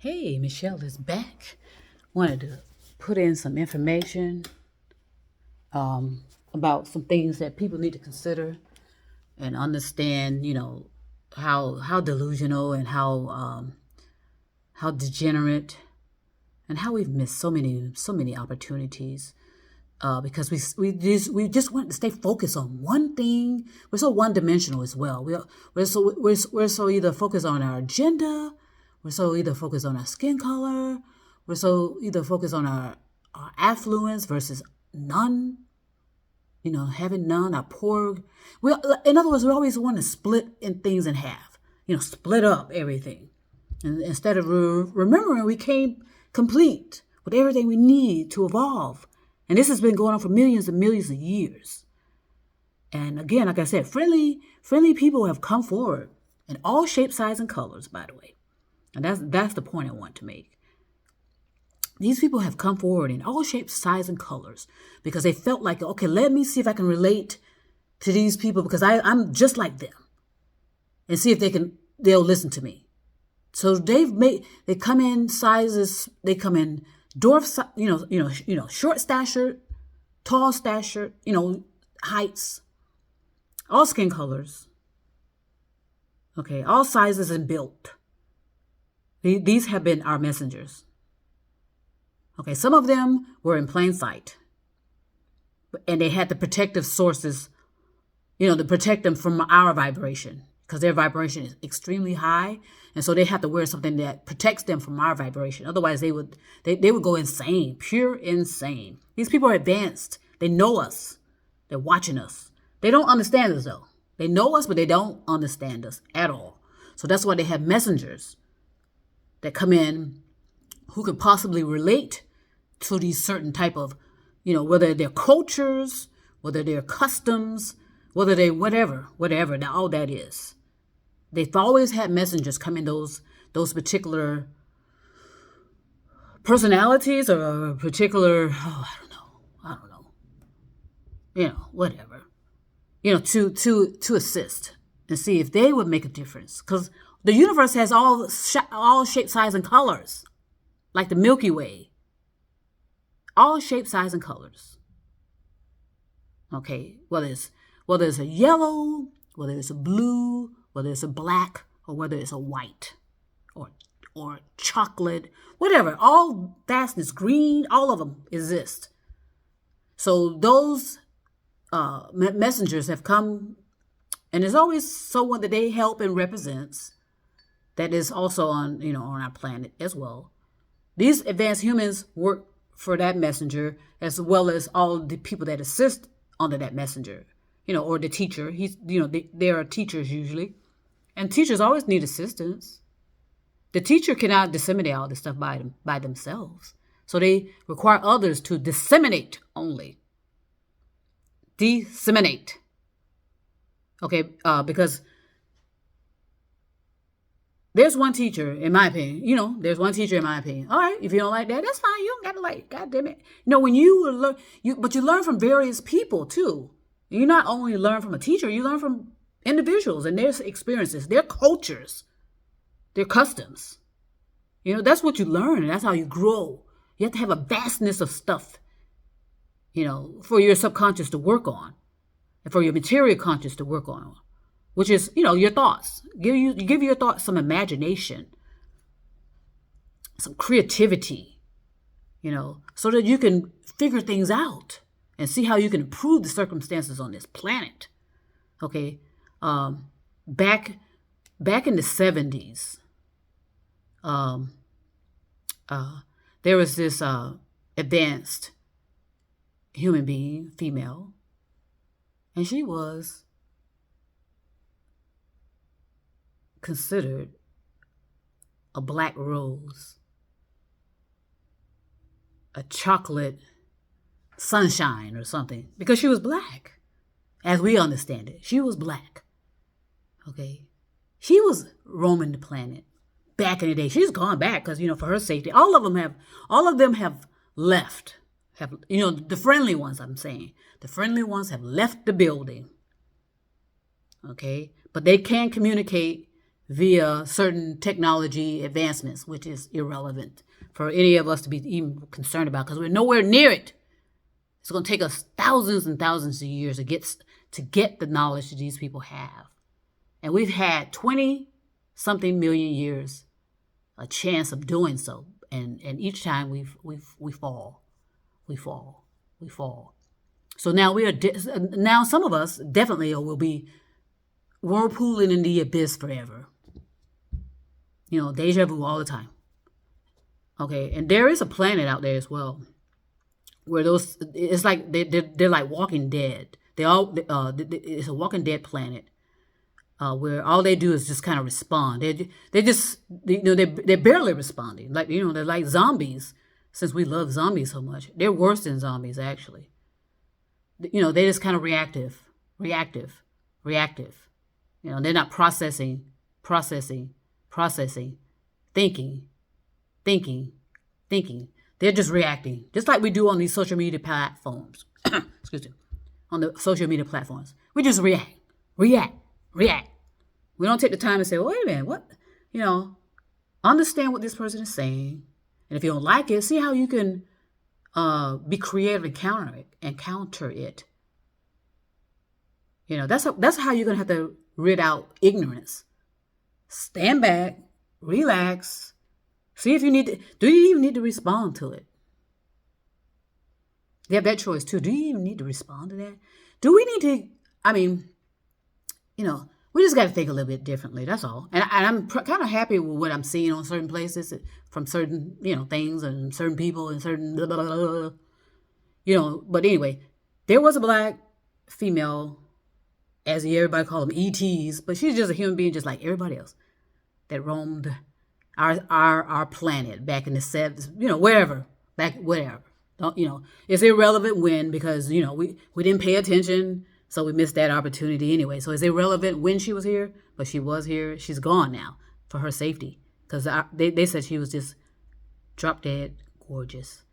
Hey, Michelle is back. Wanted to put in some information about some things that people need to consider and understand. How delusional and how degenerate and how we've missed so many opportunities because we just want to stay focused on one thing. We're so one dimensional as well. We're so either focused on our agenda, we're so either focused on our skin color, we're so either focused on our affluence versus none. Having none, our poor. In other words, we always want to split in things in half. Split up everything, and instead of remembering we came complete with everything we need to evolve. And this has been going on for millions and millions of years. And again, like I said, friendly people have come forward in all shapes, sizes, and colors, by the way. And that's the point I want to make. These people have come forward in all shapes, sizes, and colors because they felt like, okay, let me see if I can relate to these people because I'm just like them, and see if they'll listen to me. So they come in sizes, they come in dwarf, short stature, tall stature, heights, all skin colors, okay, all sizes and built. These have been our messengers. Okay, some of them were in plain sight, and they had the protective sources, to protect them from our vibration because their vibration is extremely high, and so they have to wear something that protects them from our vibration. Otherwise, they would go insane, pure insane. These people are advanced. They know us. They're watching us. They don't understand us though. They know us, but they don't understand us at all. So that's why they have messengers that come in who could possibly relate to these certain type of, whether they're cultures, whether they're customs, whether they whatever, now all that is. They've always had messengers come in those particular personalities or particular, I don't know, whatever, to assist and see if they would make a difference. Because the universe has all shapes, size, and colors, like the Milky Way. All shapes, size, and colors. Okay, whether it's a yellow, whether it's a blue, whether it's a black, or whether it's a white, or chocolate, whatever. All vastness, green, all of them exist. So those messengers have come, and there's always someone that they help and represents that is also on our planet as well. These advanced humans work for that messenger as well as all the people that assist under that messenger, or the teacher. There are teachers usually, and teachers always need assistance. The teacher cannot disseminate all this stuff by themselves, so they require others to disseminate only. Disseminate, okay, because there's one teacher, in my opinion. There's one teacher, in my opinion. All right, if you don't like that, that's fine. You don't got to like. God damn it. When you learn, but you learn from various people too. You not only learn from a teacher, you learn from individuals and their experiences, their cultures, their customs. That's what you learn, and that's how you grow. You have to have a vastness of stuff, for your subconscious to work on, and for your material conscious to work on. Which is, your thoughts. Give your thoughts some imagination, some creativity, so that you can figure things out and see how you can improve the circumstances on this planet. Okay, back in the 70s, there was this advanced human being, female, and she was considered a black rose, a chocolate sunshine or something, because she was black. As we understand it, she was black. Okay, she was roaming the planet back in the day. She's gone back because for her safety. All of them have left. The friendly ones. I'm saying the friendly ones have left the building. Okay, but they can communicate via certain technology advancements, which is irrelevant for any of us to be even concerned about because we're nowhere near it. It's going to take us thousands and thousands of years to get the knowledge that these people have. And we've had 20-something million years a chance of doing so. And each time we fall. We fall. We fall. So now now some of us definitely will be whirlpooling in the abyss forever. You know, deja vu all the time. Okay, and there is a planet out there as well where it's like they're like Walking Dead. It's a Walking Dead planet where all they do is just kind of respond. They're barely responding. Like, you know, they're like zombies. Since we love zombies so much, they're worse than zombies actually. You know, they're just kind of reactive. You know, they're not processing, thinking. They're just reacting, just like we do on these social media platforms. Excuse me. On the social media platforms, we just react. We don't take the time to say, well, wait a minute, what? You know, understand what this person is saying. And if you don't like it, see how you can be creative and counter it. You know, that's how you're going to have to rid out ignorance. Stand back, relax, see if do you even need to respond to it? You have that choice too. Do you even need to respond to that? Do we need to, you know, we just got to think a little bit differently. That's all. And I'm kind of happy with what I'm seeing on certain places from certain, you know, things and certain people and certain blah, blah, blah, blah. You know, but anyway, there was a black female, as everybody called them, ETs, but she's just a human being just like everybody else that roamed our planet back in the 70s, you know, wherever. Don't, you know, it's irrelevant when, because, you know, we didn't pay attention, so we missed that opportunity anyway. So it's irrelevant when she was here, but she was here. She's gone now for her safety because they said she was just drop dead gorgeous.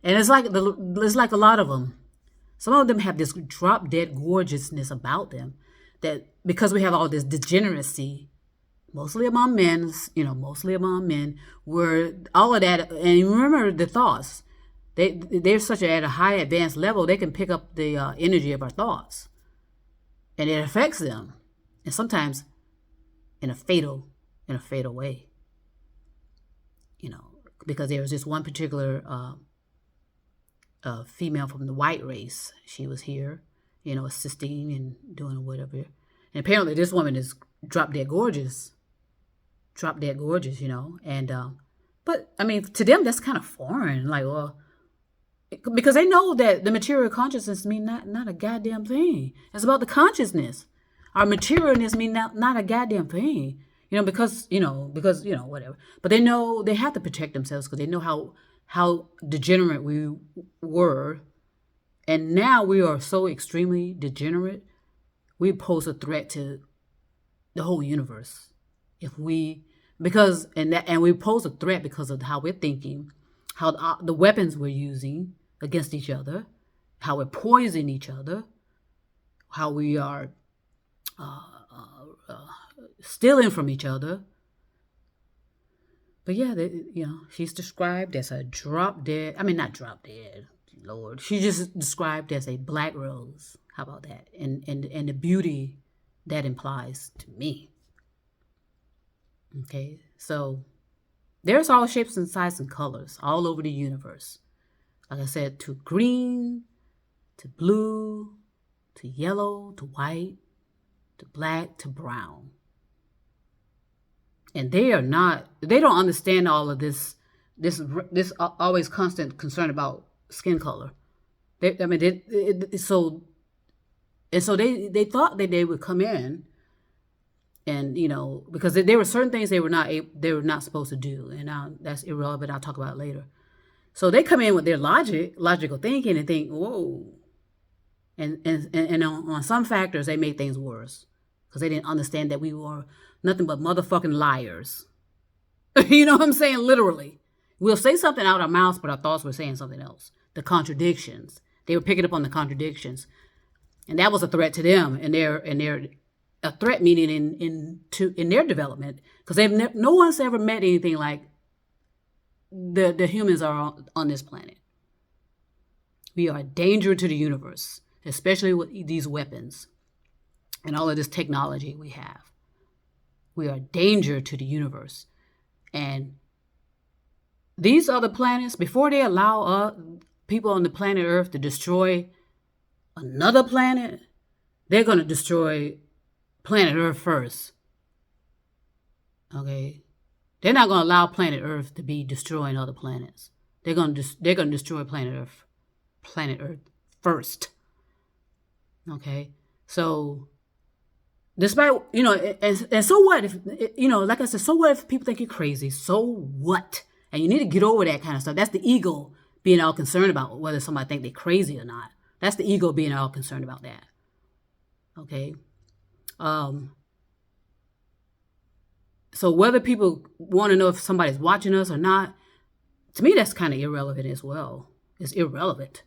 And it's like a lot of them. Some of them have this drop dead gorgeousness about them that because we have all this degeneracy, mostly among men, where all of that, and remember the thoughts. They're such at a high advanced level, they can pick up the energy of our thoughts. And it affects them. And sometimes in a fatal way. You know, because there was this one particular female from the white race. She was here, you know, assisting and doing whatever. And apparently this woman is drop dead gorgeous, you know. And but I mean, to them that's kind of foreign. Like, well, because they know that the material consciousness mean not a goddamn thing. It's about the consciousness. Our materialness mean not a goddamn thing. You know, because whatever. But they know they have to protect themselves because they know how degenerate we were. And now we are so extremely degenerate, we pose a threat to the whole universe. And we pose a threat because of how we're thinking, how the weapons we're using against each other, how we're poisoning each other, how we are stealing from each other. But yeah, she's described as a not drop dead, Lord. She's just described as a black rose. How about that? And the beauty that implies to me. Okay, so there's all shapes and sizes and colors all over the universe. Like I said, to green, to blue, to yellow, to white, to black, to brown. And they don't understand all of this always constant concern about skin color. So they thought that they would come in and, you know, because there were certain things they were not supposed to do. And that's irrelevant. I'll talk about it later. So they come in with their logical thinking and think, whoa. And on some factors, they made things worse because they didn't understand that we were nothing but motherfucking liars. You know what I'm saying? Literally. We'll say something out of our mouths, but our thoughts were saying something else. The contradictions. They were picking up on the contradictions. And that was a threat to them and their a threat meaning in their development, because no one's ever met anything like the humans are on this planet. We are a danger to the universe, especially with these weapons and all of this technology we have. We are a danger to the universe. And these other planets, before they allow people on the planet Earth to destroy another planet, they're going to destroy planet Earth first. Okay? They're not going to allow planet Earth to be destroying other planets. They're going to destroy planet Earth first. Okay? So, despite, and so what if, like I said, so what if people think you're crazy? So what? And you need to get over that kind of stuff. That's the ego being all concerned about whether somebody think they're crazy or not. That's the ego being all concerned about that. Okay? So whether people want to know if somebody's watching us or not, to me, that's kind of irrelevant as well. It's irrelevant.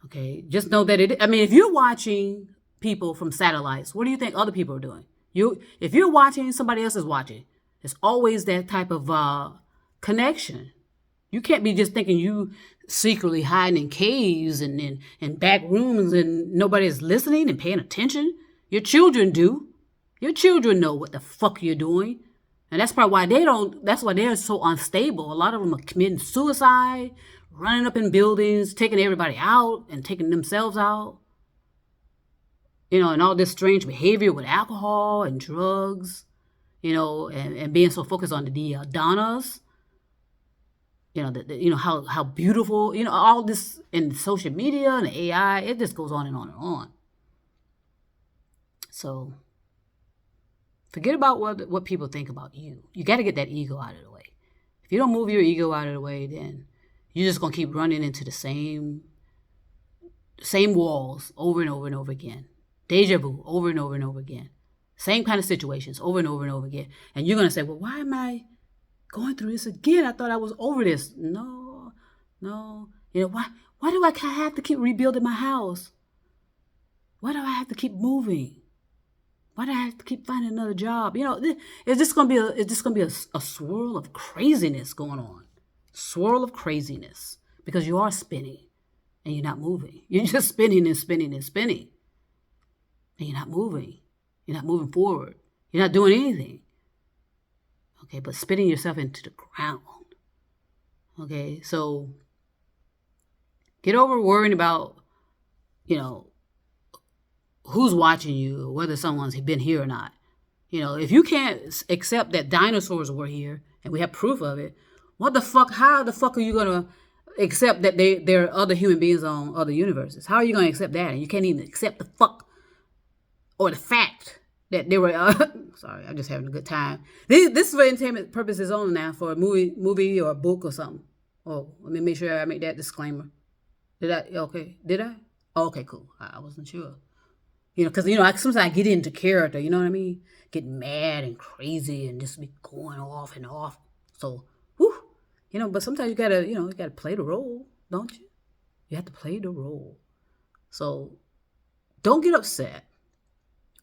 Okay? Just know that if you're watching people from satellites, what do you think other people are doing? If you're watching, somebody else is watching. It's always that type of connection. You can't be just thinking you secretly hiding in caves and back rooms and nobody's listening and paying attention. Your children do. Your children know what the fuck you're doing. And that's probably why that's why they're so unstable. A lot of them are committing suicide, running up in buildings, taking everybody out and taking themselves out. And all this strange behavior with alcohol and drugs, and being so focused on the donnas. How beautiful, all this in social media and the AI, it just goes on and on and on. So forget about what people think about you. You got to get that ego out of the way. If you don't move your ego out of the way, then you're just going to keep running into the same walls over and over and over again. Deja vu over and over and over again. Same kind of situations over and over and over again. And you're going to say, well, why am I going through this again? I thought I was over this. No. Why do I have to keep rebuilding my house? Why do I have to keep moving? Why do I have to keep finding another job? It's just gonna be a swirl of craziness going on. Swirl of craziness. Because you are spinning and you're not moving. You're just spinning and spinning and spinning. And you're not moving. You're not moving forward. You're not doing anything. Okay, but spitting yourself into the ground. Okay, so get over worrying about, who's watching you, or whether someone's been here or not. If you can't accept that dinosaurs were here, and we have proof of it, how the fuck are you going to accept that there are other human beings on other universes? How are you going to accept that? And you can't even accept the fuck or the fact that they were, sorry, I'm just having a good time. This is for entertainment purposes only now, for a movie or a book or something. Oh, let me make sure I make that disclaimer. Did I? Oh, okay, cool. I wasn't sure. Because, sometimes I get into character, you know what I mean? Get mad and crazy and just be going off and off. So, but sometimes you gotta play the role, don't you? You have to play the role. So, don't get upset.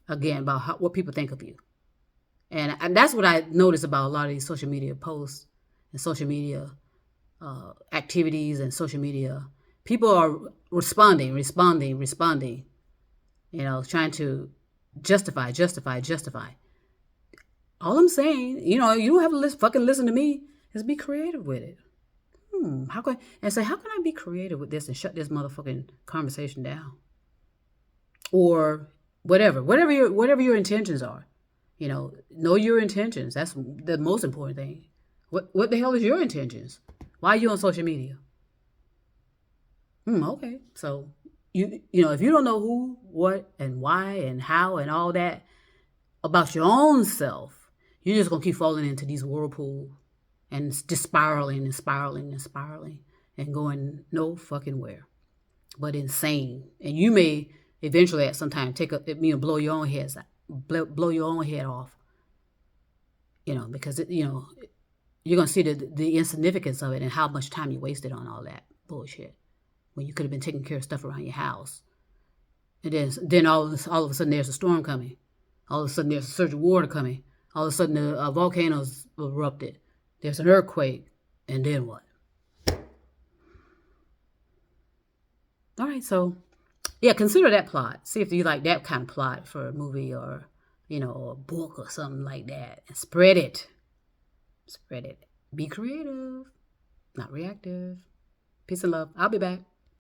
Again, about what people think of you. And that's what I notice about a lot of these social media posts and social media activities and social media. People are responding, trying to justify. All I'm saying, you don't have to fucking listen to me, is be creative with it. How can I be creative with this and shut this motherfucking conversation down? Or whatever your intentions are, know your intentions. That's the most important thing. What the hell is your intentions? Why are you on social media? Okay. So if you don't know who, what, and why, and how, and all that about your own self, you're just gonna keep falling into these whirlpool and just spiraling and going no fucking where, but insane. And you may eventually at some time blow your own head off, because you're going to see the insignificance of it and how much time you wasted on all that bullshit when you could have been taking care of stuff around your house. And then all of a sudden there's a storm coming All of a sudden, there's a surge of water coming. All of a sudden, the volcanoes erupted. There's an earthquake. And then what? All right, so, yeah, consider that plot. See if you like that kind of plot for a movie or, or a book or something like that. And spread it. Spread it. Be creative, not reactive. Peace and love. I'll be back.